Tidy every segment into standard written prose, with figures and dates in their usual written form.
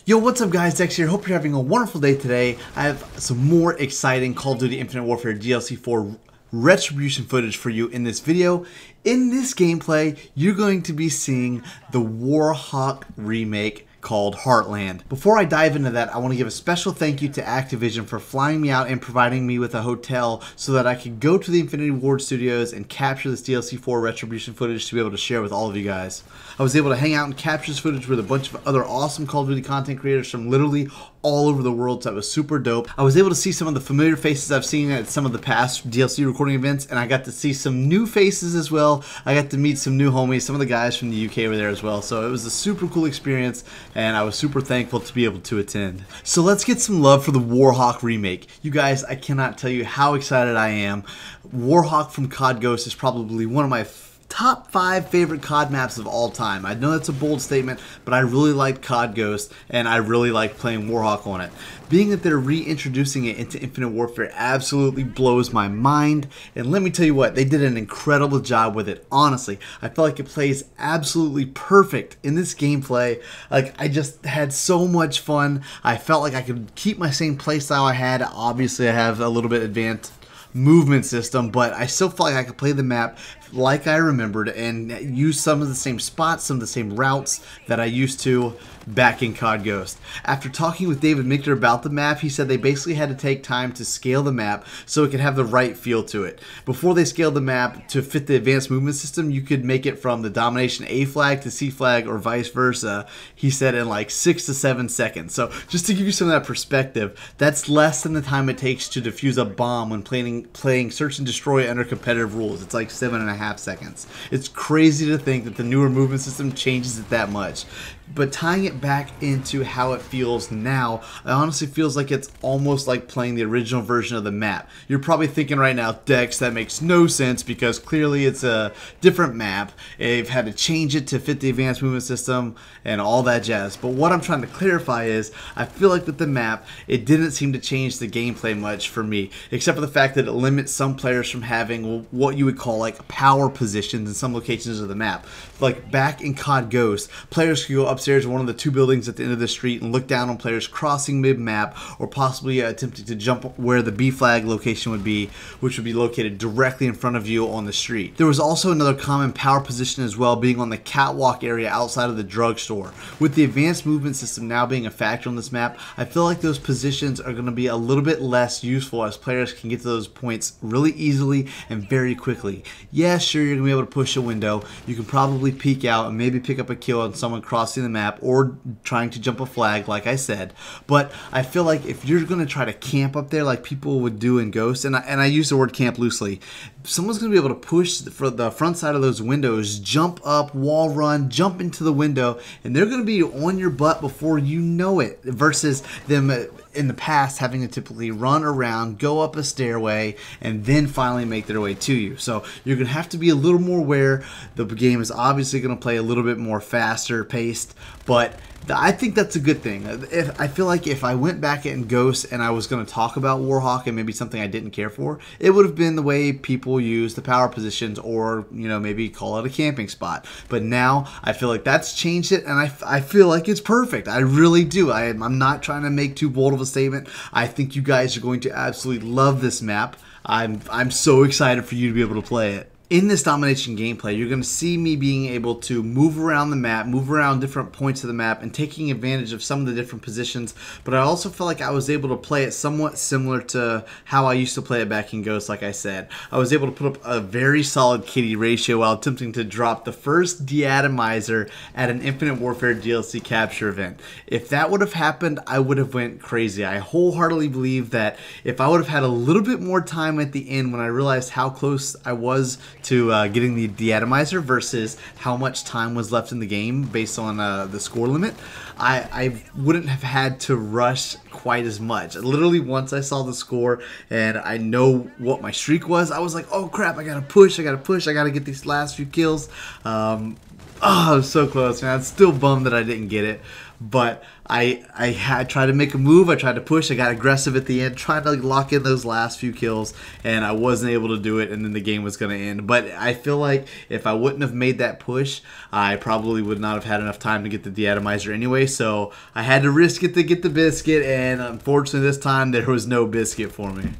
Yo, what's up guys, Dex here. Hope you're having a wonderful day today. I have some more exciting Call of Duty Infinite Warfare DLC 4 Retribution footage for you in this video. In this gameplay, you're going to be seeing the WARHAWK remake called Heartland. Before I dive into that, I want to give a special thank you to Activision for flying me out and providing me with a hotel so that I could go to the Infinity Ward Studios and capture this DLC 4 Retribution footage to be able to share with all of you guys. I was able to hang out and capture this footage with a bunch of other awesome Call of Duty content creators from literally all over the world, so that was super dope. I was able to see some of the familiar faces I've seen at some of the past DLC recording events, and I got to see some new faces as well. I got to meet some new homies. Some of the guys from the UK were there as well, so it was a super cool experience, and I was super thankful to be able to attend. So let's get some love for the WARHAWK remake. You guys, I cannot tell you how excited I am. WARHAWK from COD Ghost is probably one of my top 5 favorite COD maps of all time. I know that's a bold statement, but I really like COD Ghost, and I really like playing WARHAWK on it. Being that they're reintroducing it into Infinite Warfare absolutely blows my mind, and let me tell you what, they did an incredible job with it. Honestly, I feel like it plays absolutely perfect in this gameplay. Like, I just had so much fun. I felt like I could keep my same playstyle I had. Obviously, I have a little bit advanced movement system, but I still felt like I could play the map like I remembered and use some of the same spots, some of the same routes that I used to back in COD Ghost. After talking with David Michter about the map, he said they basically had to take time to scale the map so it could have the right feel to it. Before they scaled the map to fit the advanced movement system, you could make it from the domination A flag to C flag or vice versa, he said, in like 6 to 7 seconds. So just to give you some of that perspective, that's less than the time it takes to defuse a bomb when playing search and destroy under competitive rules. It's like 7.5 seconds. It's crazy to think that the newer movement system changes it that much. But tying it back into how it feels now, it honestly feels like it's almost like playing the original version of the map. You're probably thinking right now, Dex, that makes no sense because clearly it's a different map. They've had to change it to fit the advanced movement system and all that jazz. But what I'm trying to clarify is, I feel like with the map, it didn't seem to change the gameplay much for me, except for the fact that it limits some players from having what you would call like power positions in some locations of the map. Like back in COD Ghost, players could go upstairs in one of the 2 buildings at the end of the street and look down on players crossing mid-map or possibly attempting to jump where the B flag location would be, which would be located directly in front of you on the street. There was also another common power position as well, being on the catwalk area outside of the drugstore. With the advanced movement system now being a factor on this map, I feel like those positions are going to be a little bit less useful as players can get to those points really easily and very quickly. Yeah, sure, you're going to be able to push a window. You can probably peek out and maybe pick up a kill on someone crossing the map or trying to jump a flag, like I said. But I feel like if you're going to try to camp up there like people would do in Ghost, and I use the word camp loosely, someone's going to be able to push for the front side of those windows, jump up, wall run, jump into the window, and they're going to be on your butt before you know it, versus them in the past having to typically run around, go up a stairway, and then finally make their way to you. So you're going to have to be a little more aware. The game is obviously going to play a little bit more faster paced, but I think that's a good thing. I feel like if I went back in Ghost and I was going to talk about WARHAWK and maybe something I didn't care for, it would have been the way people use the power positions, or maybe call it a camping spot. But now I feel like that's changed it, and I feel like it's perfect. I really do. I'm not trying to make too bold of a statement. I think you guys are going to absolutely love this map. I'm so excited for you to be able to play it. In this domination gameplay, you're going to see me being able to move around the map, move around different points of the map, and taking advantage of some of the different positions. But I also feel like I was able to play it somewhat similar to how I used to play it back in Ghost, like I said. I was able to put up a very solid kitty ratio while attempting to drop the first deatomizer at an Infinite Warfare DLC capture event. If that would have happened, I would have went crazy. I wholeheartedly believe that if I would have had a little bit more time at the end when I realized how close I was to getting the deatomizer versus how much time was left in the game based on the score limit, I wouldn't have had to rush quite as much. Literally, once I saw the score and I know what my streak was, I was like, oh crap, I gotta push, I gotta get these last few kills. Oh, I was so close, man. I'm still bummed that I didn't get it. but I had tried to make a move. I tried to push. I got aggressive at the end, trying to lock in those last few kills, and I wasn't able to do it, and then the game was going to end. But I feel like if I wouldn't have made that push, I probably would not have had enough time to get the deatomizer anyway, so I had to risk it to get the biscuit, and unfortunately this time there was no biscuit for me.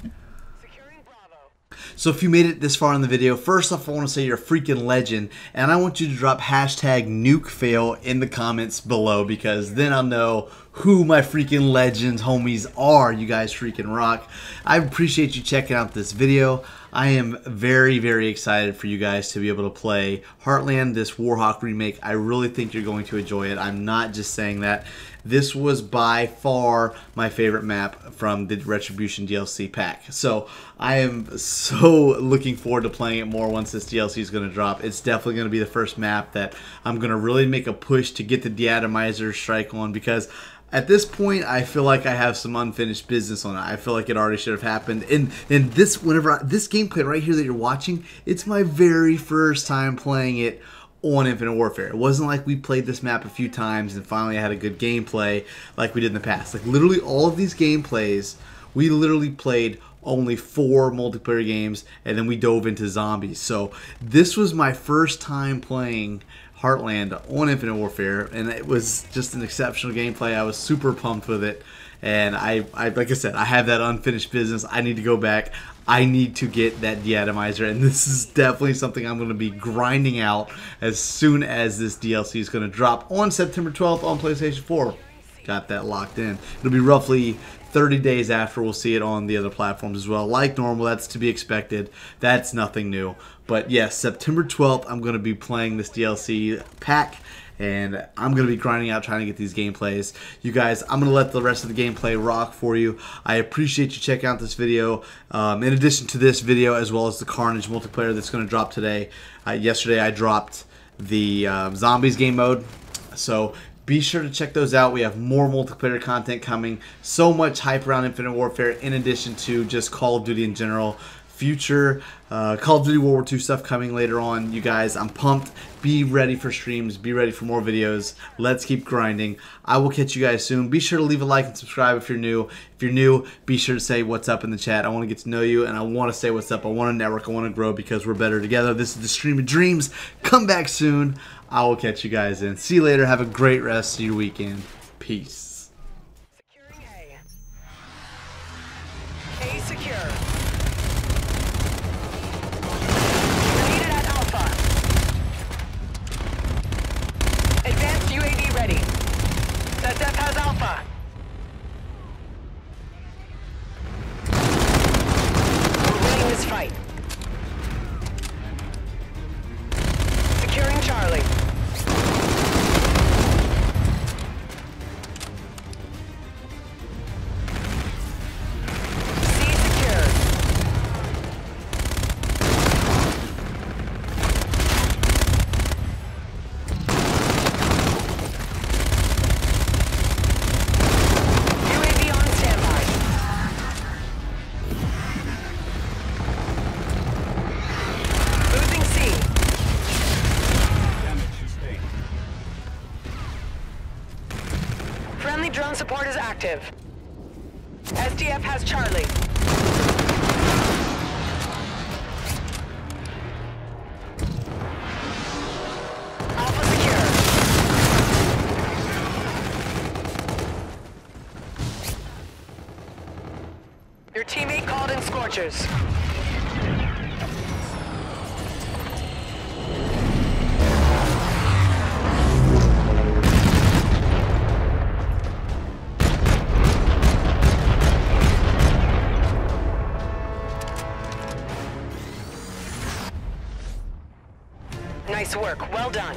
So if you made it this far in the video, first off I want to say you're a freaking legend, and I want you to drop hashtag NukeFail in the comments below, because then I'll know who my freaking legends homies are. You guys freaking rock. I appreciate you checking out this video. I am very, very excited for you guys to be able to play Heartland, this WARHAWK remake. I really think you're going to enjoy it. I'm not just saying that. This was by far my favorite map from the Retribution DLC pack. So I am so looking forward to playing it more once this DLC is going to drop. It's definitely going to be the first map that I'm going to really make a push to get the deatomizer strike on, because at this point, I feel like I have some unfinished business on it. I feel like it already should have happened. And this gameplay right here that you're watching, it's my very first time playing it on Infinite Warfare. It wasn't like we played this map a few times and finally I had a good gameplay like we did in the past. Like literally all of these gameplays, we literally played only 4 multiplayer games and then we dove into zombies. So this was my first time playing Heartland on Infinite Warfare, and it was just an exceptional gameplay. I was super pumped with it, and I like I said, I have that unfinished business. I need to go back. I need to get that deatomizer, and this is definitely something I'm going to be grinding out as soon as this DLC is going to drop on September 12th on PlayStation 4. Got that locked in. It'll be roughly 30 days after we'll see it on the other platforms as well. Like normal, that's to be expected. That's nothing new. But yes, September 12th, I'm going to be playing this DLC pack, and I'm going to be grinding out trying to get these gameplays. You guys, I'm going to let the rest of the gameplay rock for you. I appreciate you checking out this video. In addition to this video, as well as the Carnage multiplayer that's going to drop today. Yesterday I dropped the Zombies game mode. So be sure to check those out. We have more multiplayer content coming. So much hype around Infinite Warfare, in addition to just Call of Duty in general. Future Call of Duty World War II stuff coming later on. You guys, I'm pumped. Be ready for streams. Be ready for more videos. Let's keep grinding. I will catch you guys soon. Be sure to leave a like and subscribe if you're new. If you're new, be sure to say what's up in the chat. I want to get to know you, and I want to say what's up. I want to network. I want to grow, because we're better together. This is the Stream of Dreams. Come back soon. I will catch you guys in. See you later. Have a great rest of your weekend. Peace. Securing A. A secure. Needed at Alpha. Advanced UAV ready. SF has Alpha. We're winning this fight. Securing Charlie. Friendly drone support is active. SDF has Charlie. Alpha secure. Your teammate called in Scorchers. Nice work. Well done.